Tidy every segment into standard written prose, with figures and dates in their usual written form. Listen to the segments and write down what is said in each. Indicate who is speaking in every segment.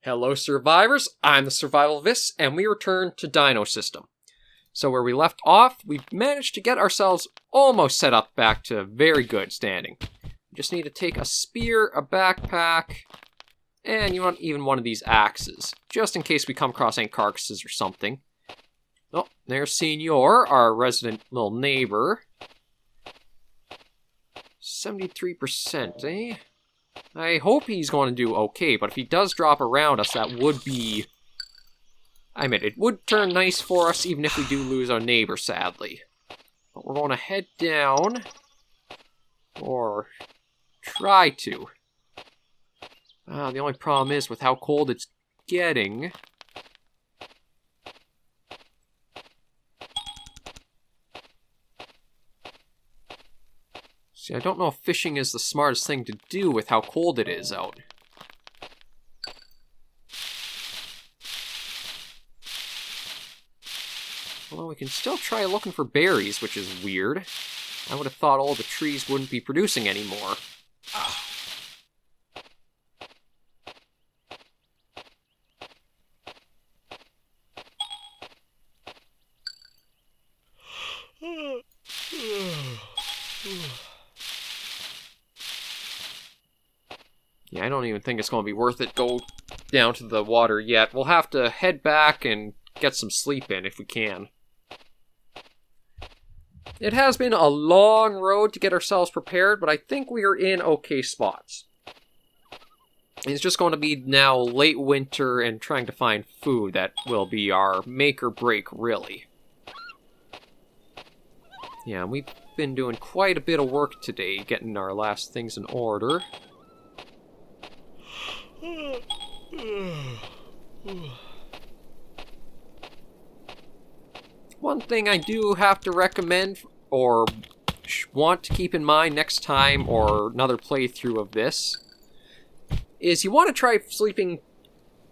Speaker 1: Hello survivors, I'm the SurvivalVis, and we return to Dinosystem. So where we left off, we've managed to get ourselves almost set up back to very good standing. We just need to take a spear, a backpack, and even one of these axes, just in case we come across any carcasses or something. Oh, there's Senor, our resident little neighbor. 73%, eh? I hope he's going to do okay, but if he does drop around us, that would be... I mean, it would turn nice for us, even if we do lose our neighbor, sadly. But we're going to head down. Or try to. The only problem is, with how cold it's getting... See, I don't know if fishing is the smartest thing to do with how cold it is out. Although we can still try looking for berries, which is weird. I would have thought all the trees wouldn't be producing anymore. Yeah, I don't even think it's going to be worth it go down to the water yet. We'll have to head back and get some sleep in if we can. It has been a long road to get ourselves prepared, but I think we are in okay spots. It's just going to be now late winter and trying to find food that will be our make or break, really. Yeah, we've been doing quite a bit of work today, getting our last things in order. One thing I do have to recommend, or want to keep in mind next time, or another playthrough of this, is you want to try sleeping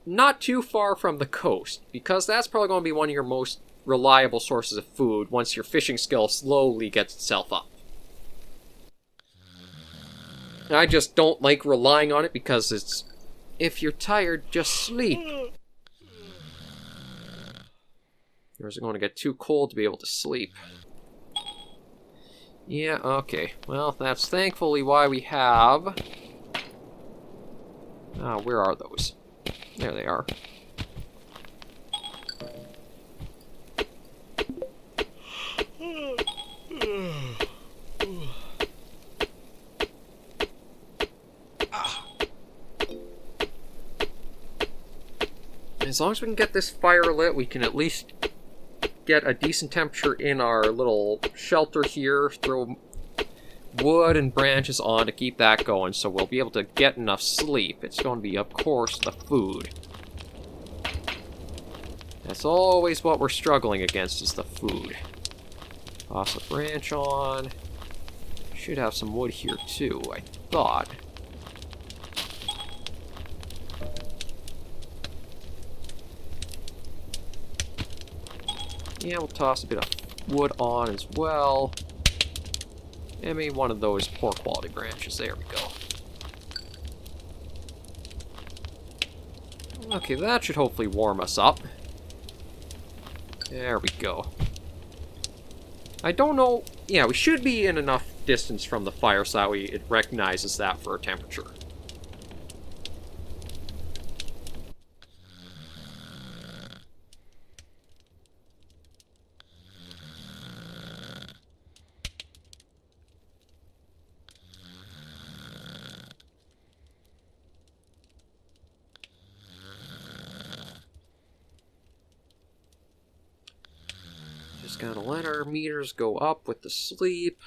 Speaker 1: not too far from the coast, because that's probably going to be one of your most reliable sources of food once your fishing skill slowly gets itself up. I just don't like relying on it because it's... If you're tired, just sleep. Or is it going to get too cold to be able to sleep? Yeah, okay. Well, that's thankfully why we have... where are those? There they are. As long as we can get this fire lit, we can at least get a decent temperature in our little shelter here. Throw wood and branches on to keep that going, so we'll be able to get enough sleep. It's going to be, of course, the food. That's always what we're struggling against, is the food. Toss a branch on. Should have some wood here, too, I thought. Yeah, we'll toss a bit of wood on as well. And maybe one of those poor quality branches. There we go. Okay, that should hopefully warm us up. There we go. I don't know... Yeah, we should be in enough distance from the fire so that it recognizes that for our temperature. Just gotta let our meters go up with the sleep.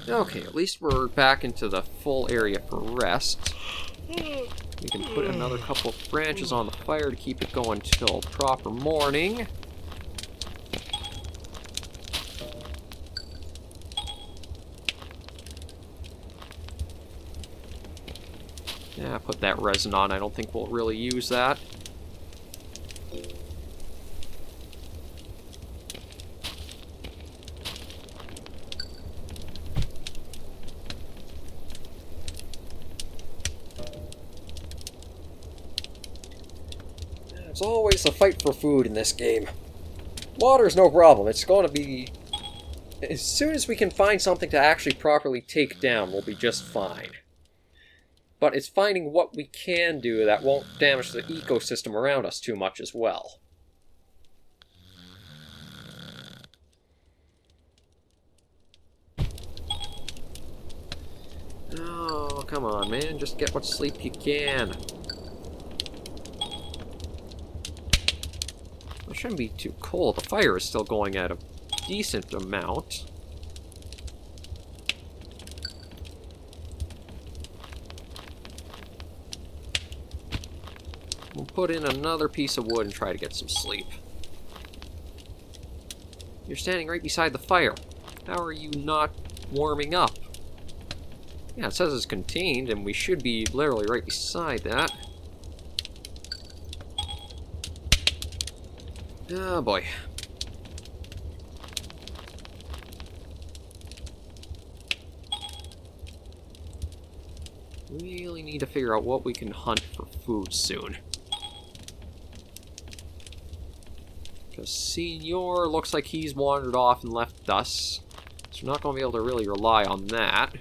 Speaker 1: Okay, at least we're back into the full area for rest. We can put another couple of branches on the fire to keep it going till proper morning. Yeah, put that resin on. I don't think we'll really use that. It's always a fight for food in this game. Water's no problem. It's going to be... As soon as we can find something to actually properly take down, we'll be just fine. But it's finding what we can do that won't damage the ecosystem around us too much as well. Oh, come on, man. Just get what sleep you can. It shouldn't be too cold. The fire is still going at a decent amount. We'll put in another piece of wood and try to get some sleep. You're standing right beside the fire. How are you not warming up? Yeah, it says it's contained, and we should be literally right beside that. Oh boy. Really need to figure out what we can hunt for food soon. Because Senor looks like he's wandered off and left us. So we're not going to be able to really rely on that.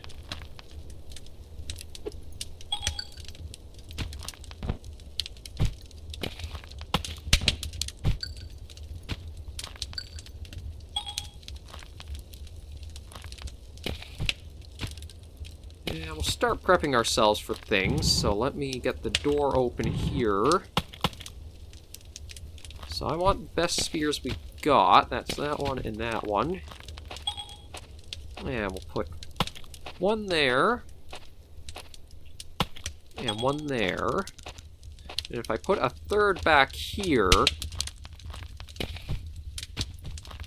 Speaker 1: Yeah, we'll start prepping ourselves for things, so let me get the door open here. So I want the best spears we got. That's that one and that one. And we'll put one there. And one there. And if I put a third back here...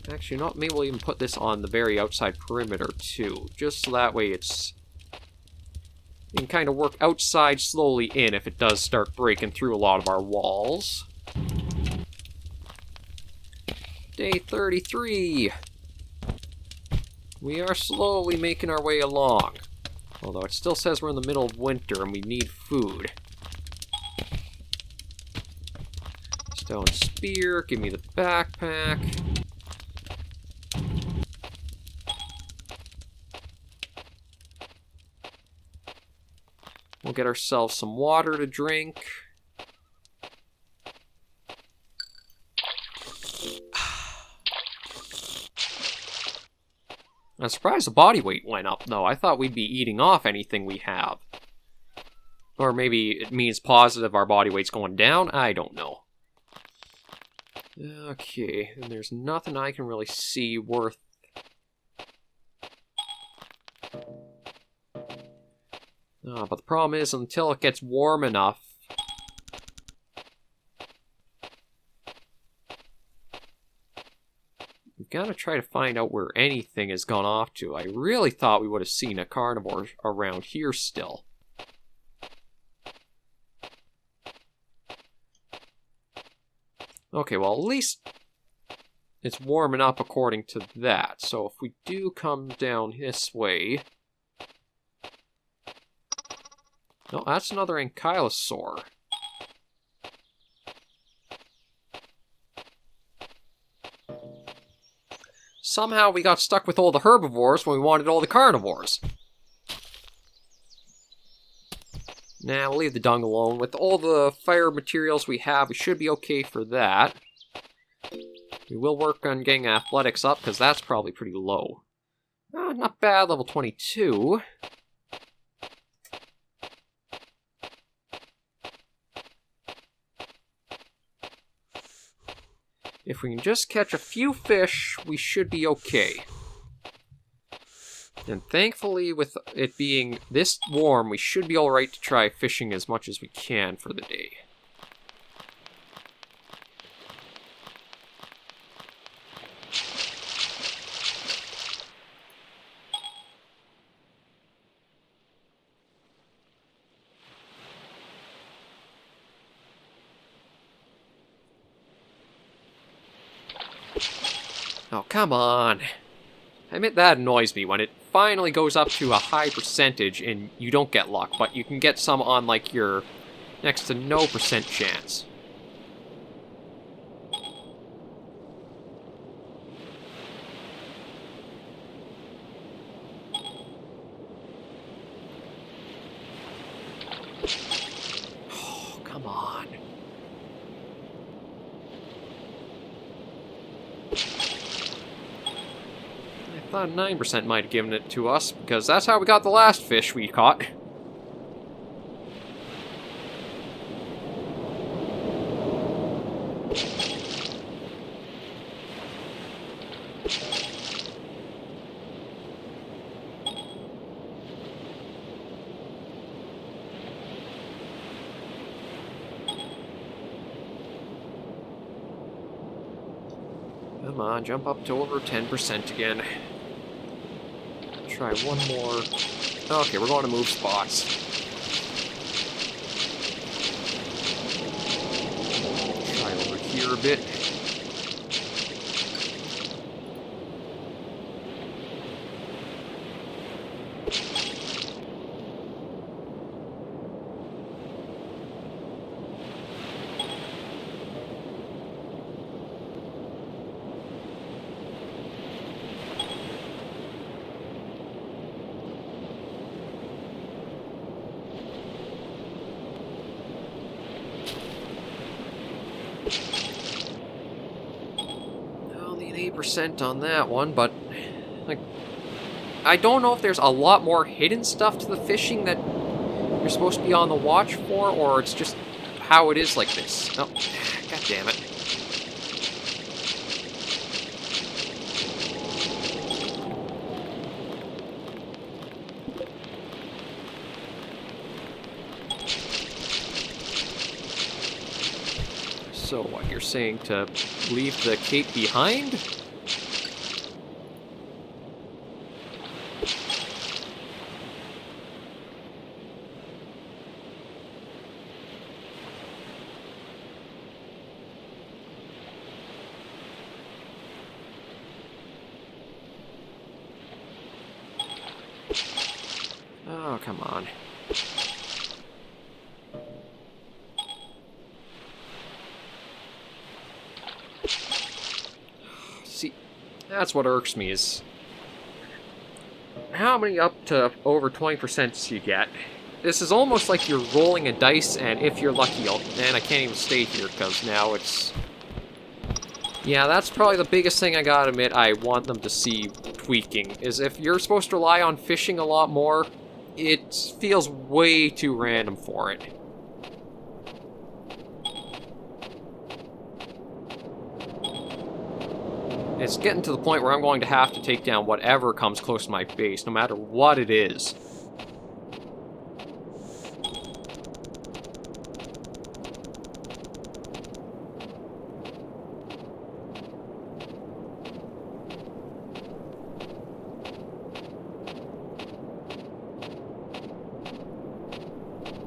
Speaker 1: Actually, not. Maybe we'll even put this on the very outside perimeter, too. Just so that way it's... You can kind of work outside, slowly in, if it does start breaking through a lot of our walls. Day 33. We are slowly making our way along. Although it still says we're in the middle of winter and we need food. Stone spear, give me the backpack. We'll get ourselves some water to drink. I'm surprised the body weight went up, though. I thought we'd be eating off anything we have. Or maybe it means positive our body weight's going down? I don't know. Okay, and there's nothing I can really see worth... but the problem is, until it gets warm enough... We've got to try to find out where anything has gone off to. I really thought we would have seen a carnivore around here still. Okay, well, at least it's warming up according to that. So if we do come down this way... No, that's another ankylosaur. Somehow we got stuck with all the herbivores when we wanted all the carnivores. Nah, we'll leave the dung alone. With all the fire materials we have, we should be okay for that. We will work on getting athletics up, because that's probably pretty low. Not bad, level 22. If we can just catch a few fish, we should be okay. And thankfully, with it being this warm, we should be alright to try fishing as much as we can for the day. Oh, come on. I admit that annoys me when it finally goes up to a high percentage and you don't get luck, but you can get some on, like, your next to no % chance. Oh, come on. I thought 9% might have given it to us, because that's how we got the last fish we caught. Come on, jump up to over 10% again. Try one more. Okay, we're going to move spots. Try over here a bit. Only an 8% on that one, but like, I don't know if there's a lot more hidden stuff to the fishing that you're supposed to be on the watch for, or it's just how it is like this. Oh, god damn it. So what, you're saying to leave the cape behind? Oh, come on. See, that's what irks me is how many up to over 20% you get. This is almost like you're rolling a dice, and if you're lucky, and I can't even stay here because now it's... Yeah, that's probably the biggest thing I gotta admit I want them to see tweaking, is if you're supposed to rely on fishing a lot more, it feels way too random for it. It's getting to the point where I'm going to have to take down whatever comes close to my base, no matter what it is.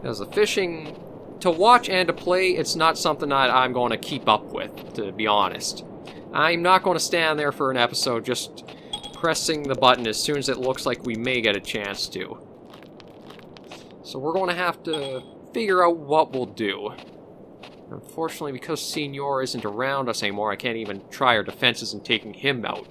Speaker 1: Because the fishing, to watch and to play, it's not something that I'm going to keep up with, to be honest. I'm not going to stand there for an episode just pressing the button as soon as it looks like we may get a chance to. So we're going to have to figure out what we'll do. Unfortunately, because Senor isn't around us anymore, I can't even try our defenses in taking him out.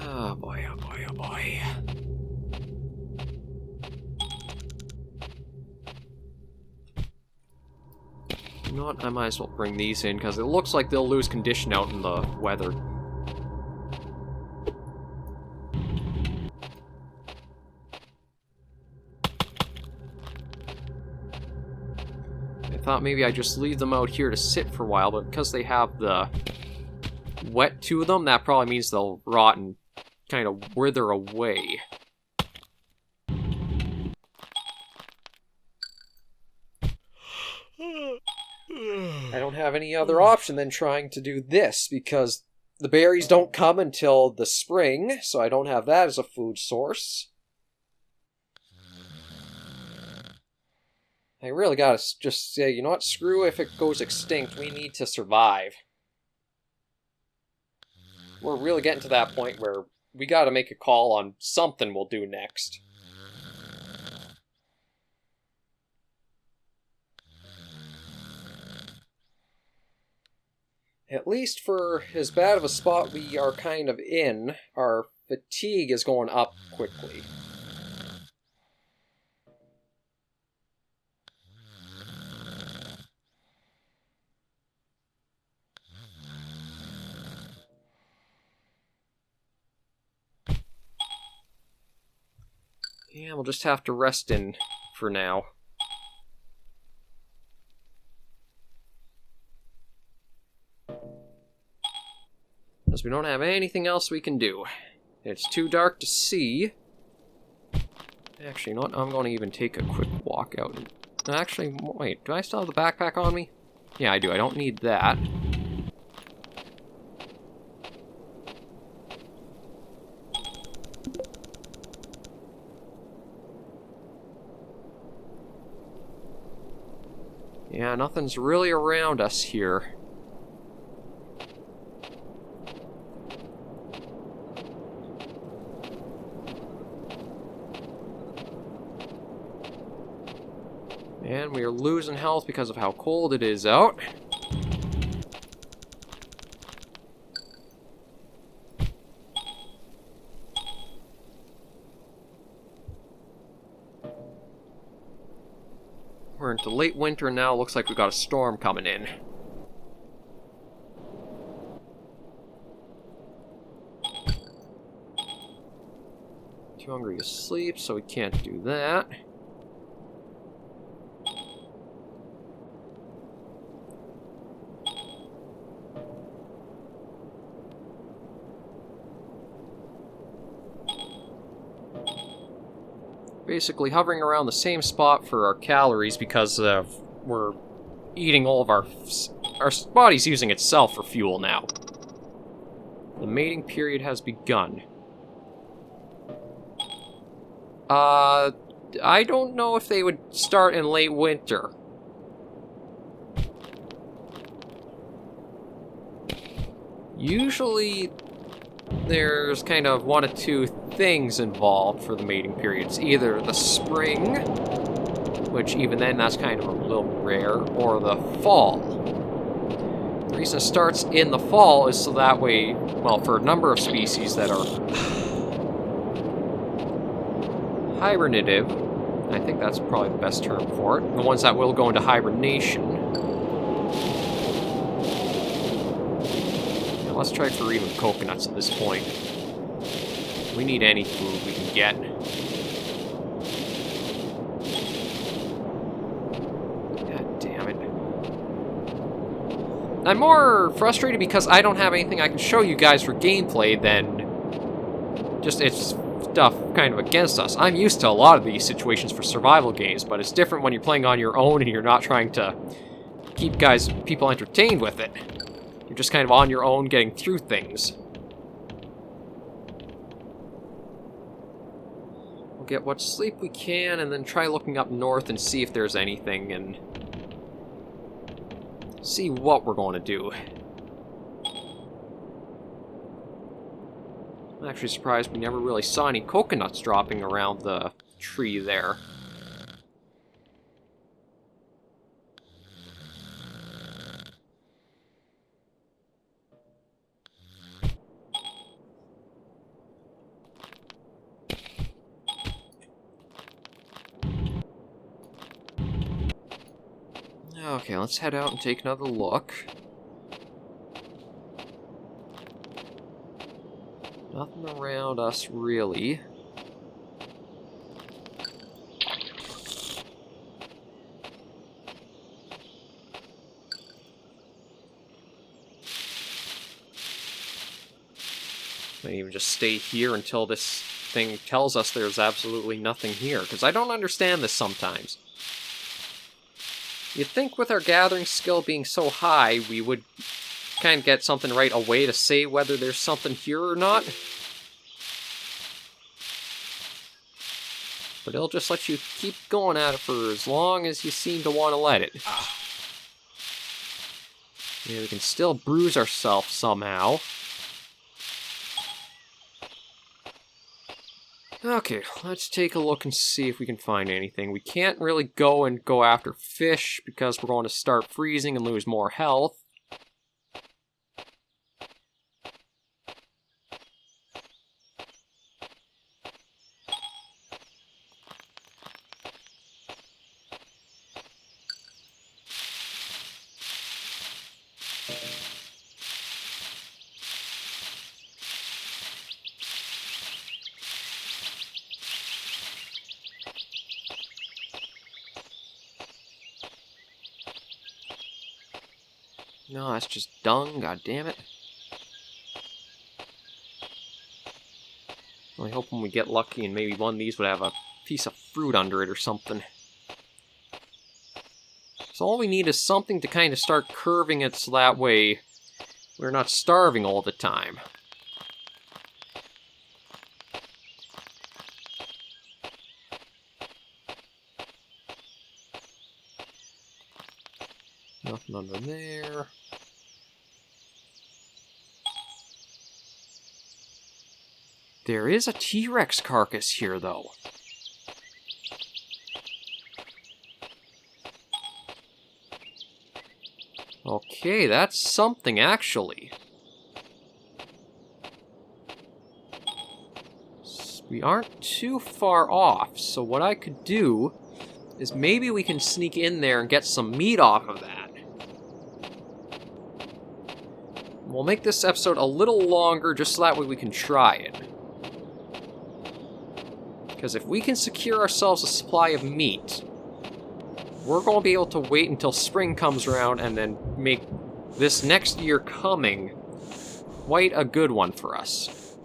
Speaker 1: Oh boy, oh boy, oh boy. You know what, I might as well bring these in, because it looks like they'll lose condition out in the weather. I thought maybe I'd just leave them out here to sit for a while, but because they have the wet to them, that probably means they'll rot and kind of wither away. I don't have any other option than trying to do this, because the berries don't come until the spring, so I don't have that as a food source. I really gotta just say, you know what? Screw if it goes extinct. We need to survive. We're really getting to that point where we gotta make a call on something we'll do next. At least for as bad of a spot we are kind of in, our fatigue is going up quickly. Yeah, we'll just have to rest in for now. Because we don't have anything else we can do. It's too dark to see. Actually, you know what? I'm going to even take a quick walk out. Actually, wait, do I still have the backpack on me? Yeah, I do. I don't need that. Yeah, nothing's really around us here. And we are losing health because of how cold it is out. We're into late winter now. Looks like we've got a storm coming in. Too hungry to sleep, so we can't do that. Basically hovering around the same spot for our calories because we're eating all of our body's using itself for fuel now. The mating period has begun. I don't know if they would start in late winter. Usually there's kind of one of two things involved for the mating periods. Either the spring, which even then that's kind of a little rare, or the fall. The reason it starts in the fall is so that way, well, for a number of species that are hibernative, I think that's probably the best term for it, the ones that will go into hibernation. Let's try for even coconuts at this point. We need any food we can get. God damn it. I'm more frustrated because I don't have anything I can show you guys for gameplay than just it's stuff kind of against us. I'm used to a lot of these situations for survival games, but it's different when you're playing on your own and you're not trying to keep people entertained with it. You're just kind of on your own getting through things. We'll get what sleep we can and then try looking up north and see if there's anything and see what we're going to do. I'm actually surprised we never really saw any coconuts dropping around the tree there. Okay, let's head out and take another look. Nothing around us, really. Might even just stay here until this thing tells us there's absolutely nothing here, because I don't understand this sometimes. You'd think with our gathering skill being so high, we would kind of get something right away to say whether there's something here or not. but it'll just let you keep going at it for as long as you seem to want to let it. Yeah, we can still bruise ourselves somehow. Okay, let's take a look and see if we can find anything. We can't really go after fish because we're going to start freezing and lose more health. No, that's just dung, god damn it. I hope when we get lucky and maybe one of these would have a piece of fruit under it or something. So all we need is something to kind of start curving it so that way we're not starving all the time. Nothing under there. There is a T-Rex carcass here, though. Okay, that's something, actually. We aren't too far off, so what I could do is maybe we can sneak in there and get some meat off of that. We'll make this episode a little longer just so that way we can try it. Because if we can secure ourselves a supply of meat, we're going to be able to wait until spring comes around and then make this next year coming quite a good one for us.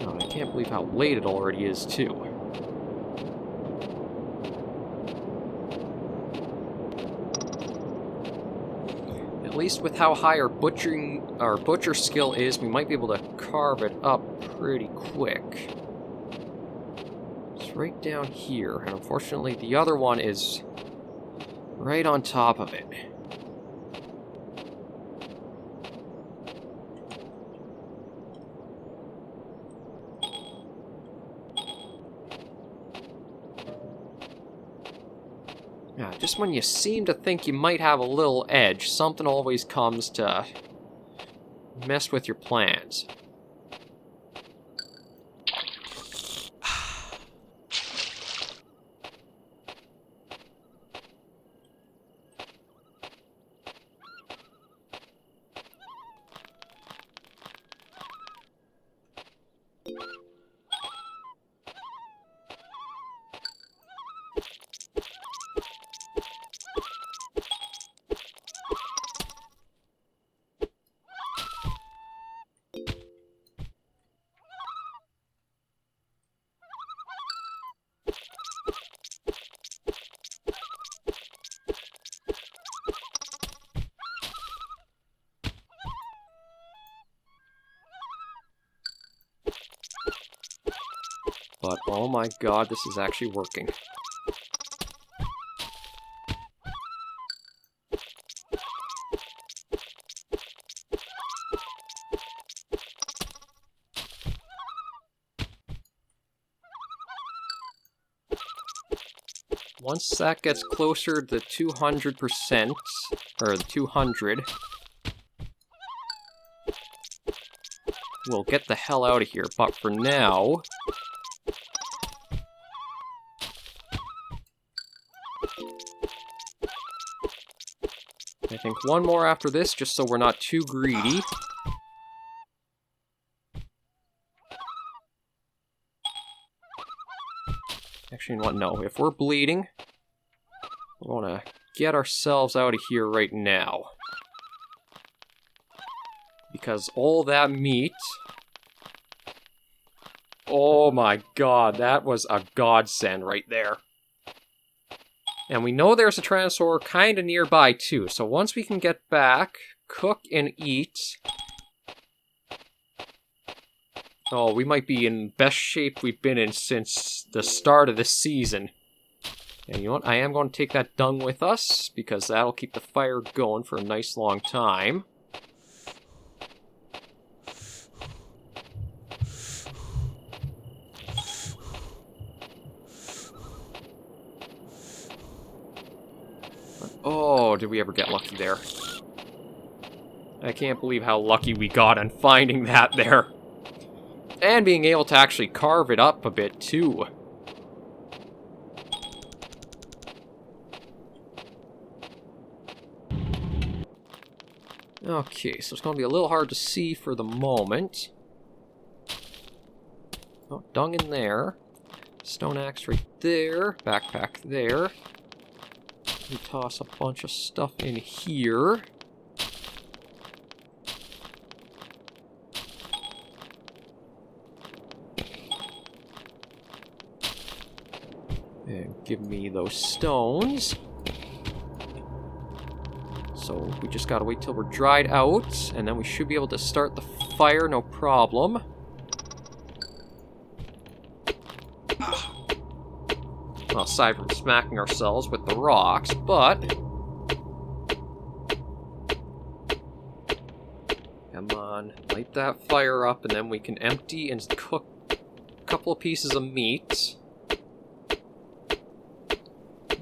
Speaker 1: Oh, I can't believe how late it already is, too. At least with how high our butcher skill is, we might be able to carve it up pretty quick. It's right down here, and unfortunately the other one is right on top of it. Yeah, just when you seem to think you might have a little edge, something always comes to mess with your plans. But, oh my god, this is actually working. Once that gets closer to 200%, or the 200, we'll get the hell out of here. But for now, I think one more after this, just so we're not too greedy. Actually, you know what? No, if we're bleeding, we want to get ourselves out of here right now. Because all that meat... Oh my god, that was a godsend right there. And we know there's a Tyrannosaur kind of nearby, too. So once we can get back, cook and eat... Oh, we might be in best shape we've been in since the start of this season. And you know what? I am going to take that dung with us, because that'll keep the fire going for a nice long time. Oh, did we ever get lucky there? I can't believe how lucky we got on finding that there. And being able to actually carve it up a bit, too. Okay, so it's going to be a little hard to see for the moment. Oh, dung in there. Stone axe right there. Backpack there. We toss a bunch of stuff in here. And give me those stones. So we just gotta wait till we're dried out, and then we should be able to start the fire, no problem. Well, aside from smacking ourselves with the rocks, but... Come on, light that fire up, and then we can empty and cook a couple of pieces of meat.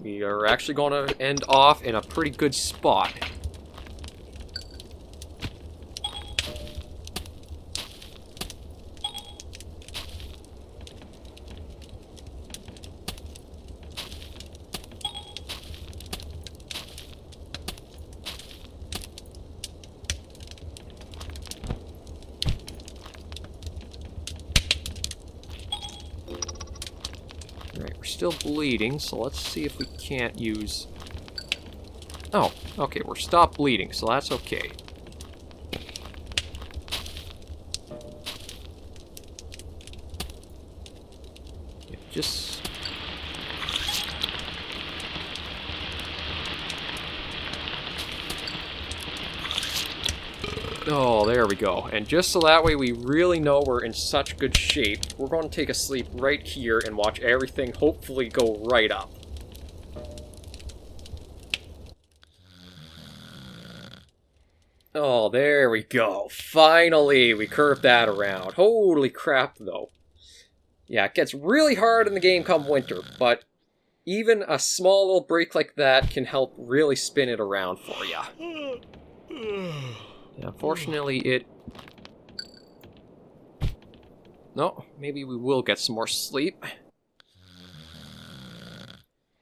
Speaker 1: We are actually going to end off in a pretty good spot. Alright, we're still bleeding, so let's see if we can't use... Oh, okay, we're stopped bleeding, so that's okay. Yeah, just... Oh, there we go. And just so that way we really know we're in such good shape, we're going to take a sleep right here and watch everything hopefully go right up. Oh, there we go. Finally, we curved that around. Holy crap, though. Yeah, it gets really hard in the game come winter, but even a small little break like that can help really spin it around for you. Yeah, unfortunately, it... No, maybe we will get some more sleep.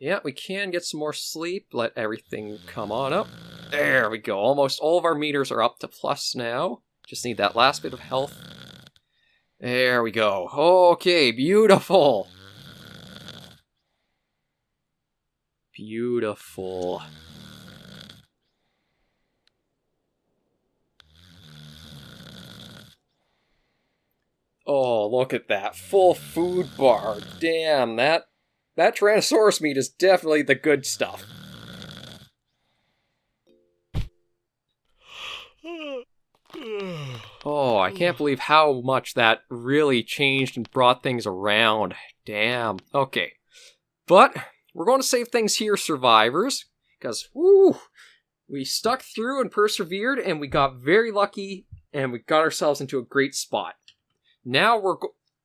Speaker 1: Yeah, we can get some more sleep. Let everything come on up. There we go. Almost all of our meters are up to plus now. Just need that last bit of health. There we go. Okay, beautiful. Beautiful. Oh, look at that. Full food bar. Damn, that Tyrannosaurus meat is definitely the good stuff. Oh, I can't believe how much that really changed and brought things around. Damn. Okay. But we're going to save things here, survivors, because, woo, we stuck through and persevered, and we got very lucky, and we got ourselves into a great spot. Now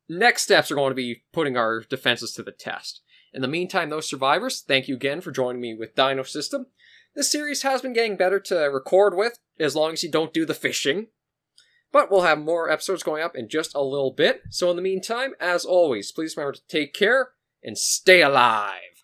Speaker 1: next steps are going to be putting our defenses to the test. In the meantime, those survivors, thank you again for joining me with Dinosystem. This series has been getting better to record with, as long as you don't do the fishing. But we'll have more episodes going up in just a little bit. So in the meantime, as always, please remember to take care and stay alive.